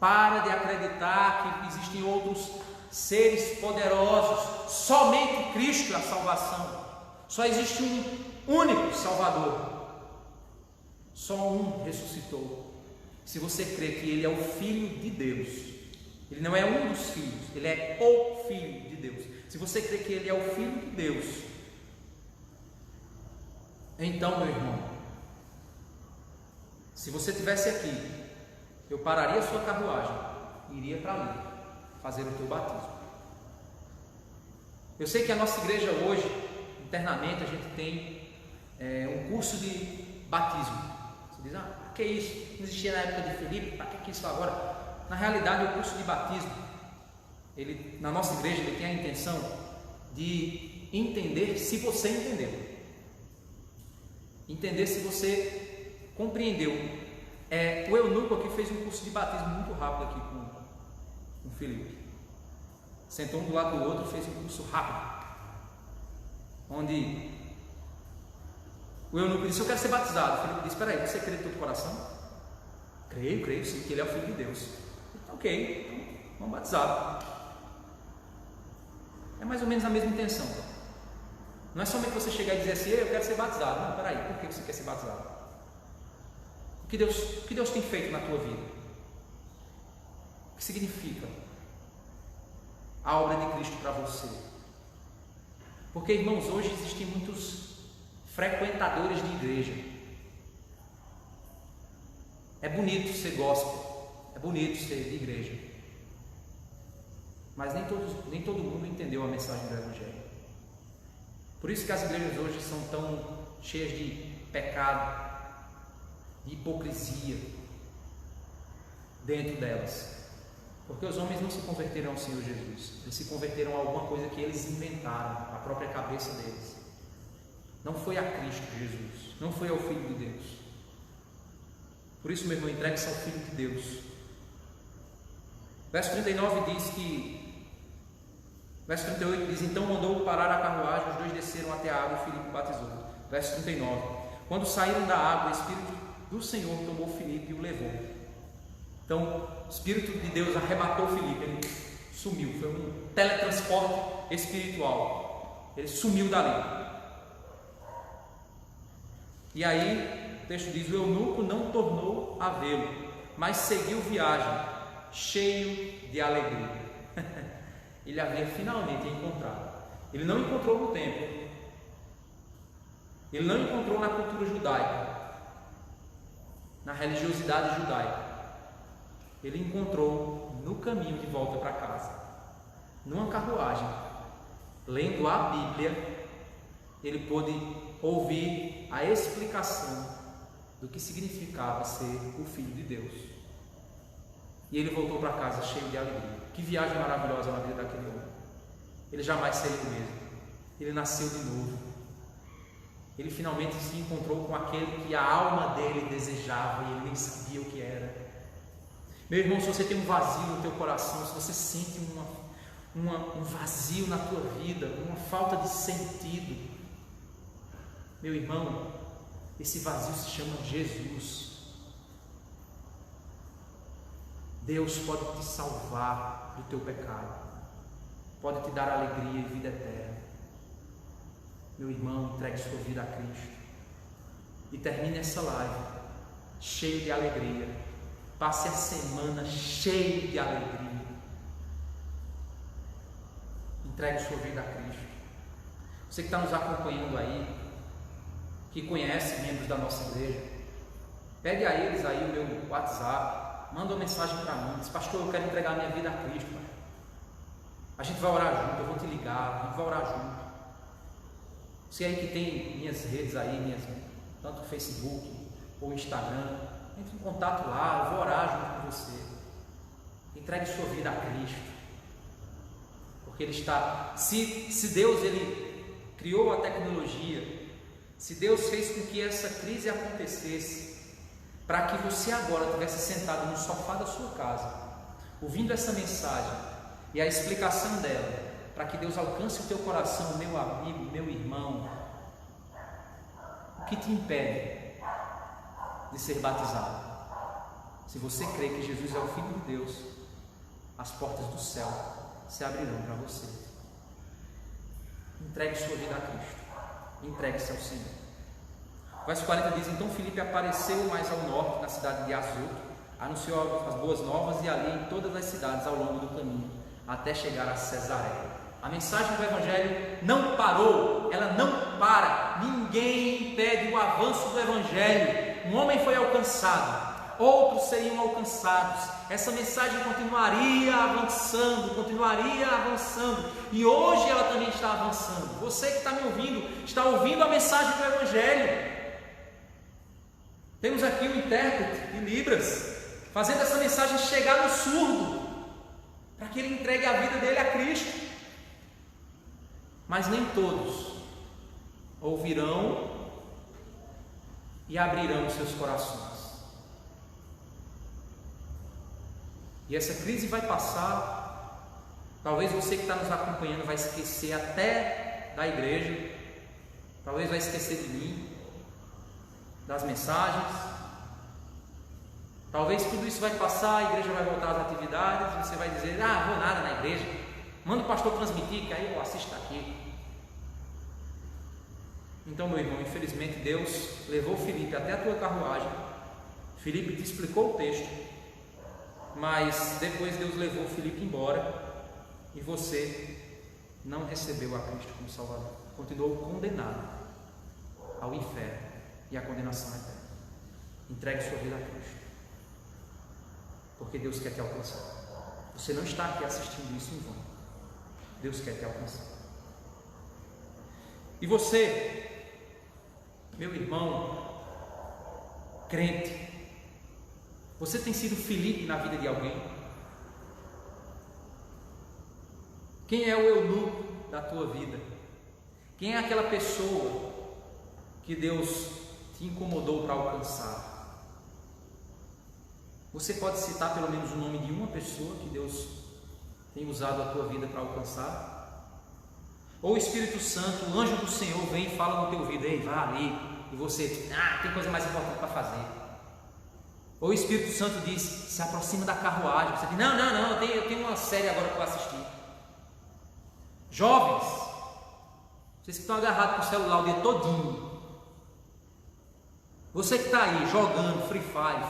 Para de acreditar que existem outros seres poderosos. Somente Cristo é a salvação. Só existe um único Salvador. Só um ressuscitou. Se você crê que Ele é o Filho de Deus, Ele não é um dos filhos, Ele é o Filho de Deus. Se você crê que Ele é o Filho de Deus, então, meu irmão, se você estivesse aqui, eu pararia a sua carruagem e iria para ali fazer o teu batismo. Eu sei que a nossa igreja hoje, internamente, a gente tem um curso de batismo. Você Você diz, que é isso? Não existia na época de Filipe, para que isso agora? Na realidade, o curso de batismo, na nossa igreja, ele tem a intenção de entender se você entendeu. Entender se você compreendeu. O eunuco aqui fez um curso de batismo muito rápido aqui com o Filipe. Sentou um do lado do outro e fez um curso rápido. Onde o eunuco disse, eu quero ser batizado. O Filipe disse, espera aí, você crê de todo o coração? Creio sim, que ele é o Filho de Deus. Ok, então vamos batizar. É mais ou menos a mesma intenção. Não é somente você chegar e dizer assim, eu quero ser batizado. Não, peraí, por que você quer ser batizado? O que Deus tem feito na tua vida? O que significa a obra de Cristo para você? Porque, irmãos, hoje existem muitos frequentadores de igreja. É bonito ser gospel, é bonito ser de igreja, mas nem todo mundo entendeu a mensagem do Evangelho. Por isso que as igrejas hoje são tão cheias de pecado, de hipocrisia dentro delas, porque os homens não se converteram ao Senhor Jesus, eles se converteram a alguma coisa que eles inventaram, a própria cabeça deles. Não foi a Cristo Jesus, não foi ao Filho de Deus. Por isso, meu irmão, entregue-se ao Filho de Deus. Verso 39 diz que, verso 38 diz, então mandou parar a carruagem, os dois desceram até a água e Filipe batizou. Verso 39, quando saíram da água, o Espírito do Senhor tomou Filipe e o levou. Então, o Espírito de Deus arrebatou Filipe, ele sumiu, foi um teletransporte espiritual, ele sumiu dali. E aí, o texto diz, o eunuco não tornou a vê-lo, mas seguiu viagem, cheio de alegria. Ele havia finalmente encontrado. Ele não encontrou no templo, ele não encontrou na cultura judaica, na religiosidade judaica. Ele encontrou no caminho de volta para casa, numa carruagem, lendo a Bíblia, ele pôde ouvir a explicação do que significava ser o Filho de Deus. E ele voltou para casa cheio de alegria. Que viagem maravilhosa na vida daquele homem. Ele jamais saiu do mesmo. Ele nasceu de novo. Ele finalmente se encontrou com aquele que a alma dele desejava e ele nem sabia o que era. Meu irmão, se você tem um vazio no teu coração, se você sente um vazio na tua vida, uma falta de sentido, meu irmão, esse vazio se chama Jesus. Deus pode te salvar do teu pecado, pode te dar alegria e vida eterna. Meu irmão, entregue sua vida a Cristo e termine essa live cheio de alegria. Passe a semana cheio de alegria. Entregue sua vida a Cristo. Você que está nos acompanhando aí, que conhece membros da nossa igreja, pegue a eles aí o meu WhatsApp, manda uma mensagem para mim, diz, pastor, eu quero entregar minha vida a Cristo, pai. A gente vai orar junto, eu vou te ligar, a gente vai orar junto. Você aí que tem minhas redes aí, tanto Facebook ou Instagram, entre em contato lá, eu vou orar junto com você. Entregue sua vida a Cristo, porque Ele está, se Deus ele criou a tecnologia, se Deus fez com que essa crise acontecesse, para que você agora estivesse sentado no sofá da sua casa, ouvindo essa mensagem e a explicação dela, para que Deus alcance o teu coração, meu amigo, meu irmão, o que te impede de ser batizado? Se você crê que Jesus é o Filho de Deus, as portas do céu se abrirão para você. Entregue sua vida a Cristo. Entregue-se ao Senhor. Verso 40 diz, então Filipe apareceu mais ao norte, na cidade de Azoto, anunciou as boas novas e ali em todas as cidades ao longo do caminho, até chegar a Cesareia. A mensagem do Evangelho não parou, ela não para, ninguém impede o avanço do Evangelho. Um homem foi alcançado, outros seriam alcançados, essa mensagem continuaria avançando, e hoje ela também está avançando. Você que está me ouvindo, está ouvindo a mensagem do Evangelho. Temos aqui um intérprete de Libras, fazendo essa mensagem chegar no surdo, para que ele entregue a vida dele a Cristo. Mas nem todos ouvirão e abrirão seus corações. E essa crise vai passar. Talvez você que está nos acompanhando vai esquecer até da igreja, talvez vai esquecer de mim, das mensagens. Talvez tudo isso vai passar, a igreja vai voltar às atividades, você vai dizer: ah, vou nada na igreja, manda o pastor transmitir, que aí eu assisto aqui. Então, meu irmão, infelizmente Deus levou Filipe até a tua carruagem. Filipe te explicou o texto, mas depois Deus levou Filipe embora e você não recebeu a Cristo como Salvador, continuou condenado ao inferno e à condenação eterna. Entregue sua vida a Cristo, porque Deus quer te alcançar. Você não está aqui assistindo isso em vão. Deus quer te alcançar. E você, meu irmão crente, você tem sido Filipe na vida de alguém? Quem é o eunuco da tua vida? Quem é aquela pessoa que Deus te incomodou para alcançar? Você pode citar pelo menos o nome de uma pessoa que Deus tem usado a tua vida para alcançar? Ou o Espírito Santo, o anjo do Senhor, vem e fala no teu ouvido: ei, vá ali, e você, tem coisa mais importante para fazer. Ou o Espírito Santo diz: se aproxima da carruagem. Você diz: não, eu tenho uma série agora para assistir. Jovens, vocês que estão agarrados com o celular o dia todinho, você que está aí jogando Free Fire,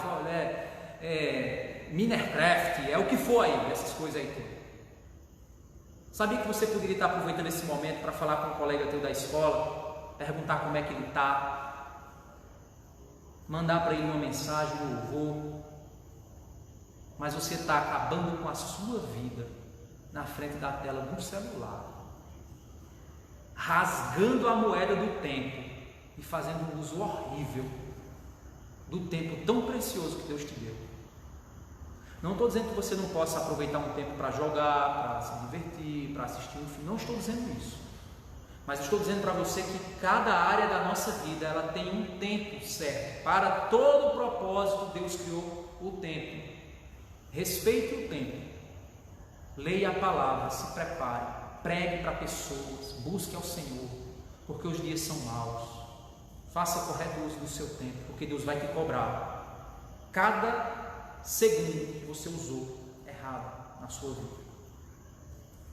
Minecraft, é o que for aí, essas coisas aí tudo. Sabia que você poderia estar aproveitando esse momento para falar com um colega teu da escola, perguntar como é que ele está, mandar para ele uma mensagem, um louvor, mas você está acabando com a sua vida na frente da tela do celular, rasgando a moeda do tempo e fazendo um uso horrível do tempo tão precioso que Deus te deu. Não estou dizendo que você não possa aproveitar um tempo para jogar, para se divertir, para assistir um filme, não estou dizendo isso, mas estou dizendo para você que cada área da nossa vida ela tem um tempo certo. Para todo o propósito Deus criou o tempo. Respeite o tempo, leia a palavra, se prepare, pregue para pessoas, busque ao Senhor, porque os dias são maus. Faça correto uso do seu tempo, porque Deus vai te cobrar cada segundo que você usou errado na sua vida.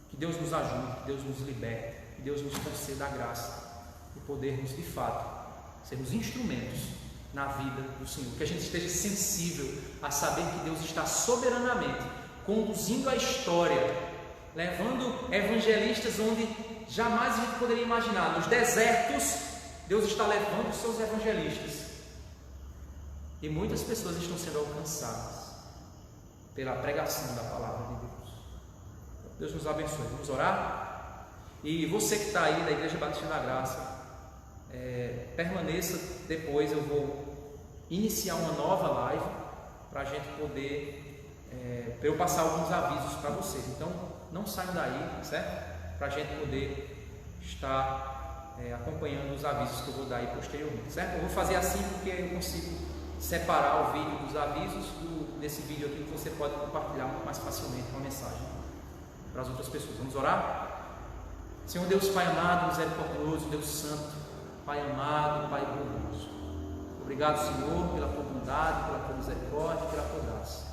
Que Deus nos ajude, que Deus nos liberte, que Deus nos conceda a graça de podermos de fato sermos instrumentos na vida do Senhor, que a gente esteja sensível a saber que Deus está soberanamente conduzindo a história, levando evangelistas onde jamais a gente poderia imaginar. Nos desertos Deus está levando os seus evangelistas e muitas pessoas estão sendo alcançadas pela pregação da palavra de Deus. Deus nos abençoe. Vamos orar? E você que está aí da Igreja Batista da Graça, permaneça. Depois eu vou iniciar uma nova live para a gente poder, para eu passar alguns avisos para vocês. Então não saiam daí, certo? Para a gente poder estar acompanhando os avisos que eu vou dar aí posteriormente, certo? Eu vou fazer assim porque eu consigo separar o vídeo dos avisos desse vídeo aqui, que você pode compartilhar muito mais facilmente uma mensagem para as outras pessoas. Vamos orar? Senhor Deus, Pai amado, misericordioso, Deus santo, Pai amado, Pai bondoso, obrigado, Senhor, pela tua bondade, pela tua misericórdia, pela tua graça.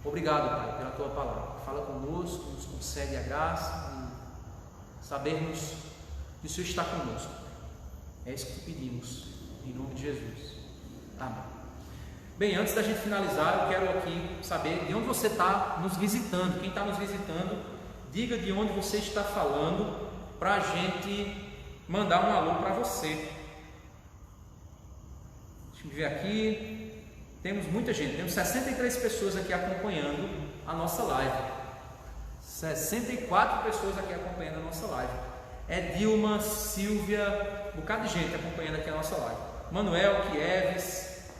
Obrigado, Pai, pela tua palavra. Fala conosco, nos concede a graça e sabermos que o Senhor está conosco. É isso que te pedimos, em nome de Jesus. Amém. Bem, antes da gente finalizar, eu quero aqui saber de onde você está nos visitando. Quem está nos visitando, diga de onde você está falando, para a gente mandar um alô para você. Deixa eu ver aqui. Temos muita gente, temos 63 pessoas aqui acompanhando a nossa live. 64 pessoas aqui acompanhando a nossa live. É Dilma, Silvia, um bocado de gente acompanhando aqui a nossa live. Manuel, Kieves,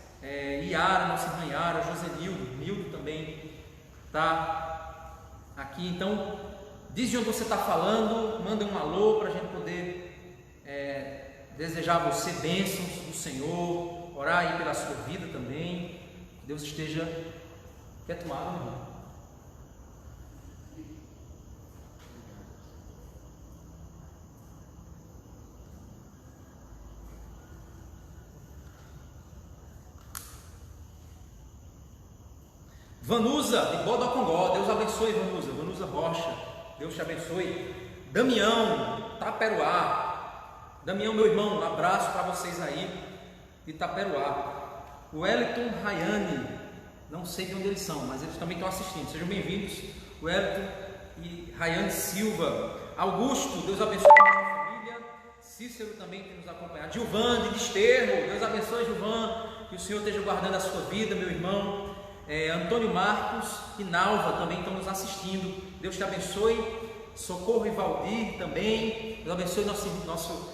Iara, nossa irmã Iara, Josenildo, Nildo também está aqui. Então, diz de onde você está falando, manda um alô para a gente poder desejar a você bênçãos do Senhor, orar aí pela sua vida também. Que Deus esteja... Quer tomar água, irmão? Vanusa, de Bodocongó, Deus abençoe, Vanusa. Vanusa Rocha, Deus te abençoe. Damião, Taperoá. Damião, meu irmão, um abraço para vocês aí de Taperoá. Wellington Rayane, não sei de onde eles são, mas eles também estão assistindo. Sejam bem-vindos, Wellington e Rayane Silva. Augusto, Deus abençoe a nossa família. Cícero também tem nos acompanhado. Gilvan, de Desterro, Deus abençoe, Gilvan. Que o Senhor esteja guardando a sua vida, meu irmão. Antônio Marcos e Nalva também estão nos assistindo. Deus te abençoe. Socorro e Valdir também. Deus abençoe nosso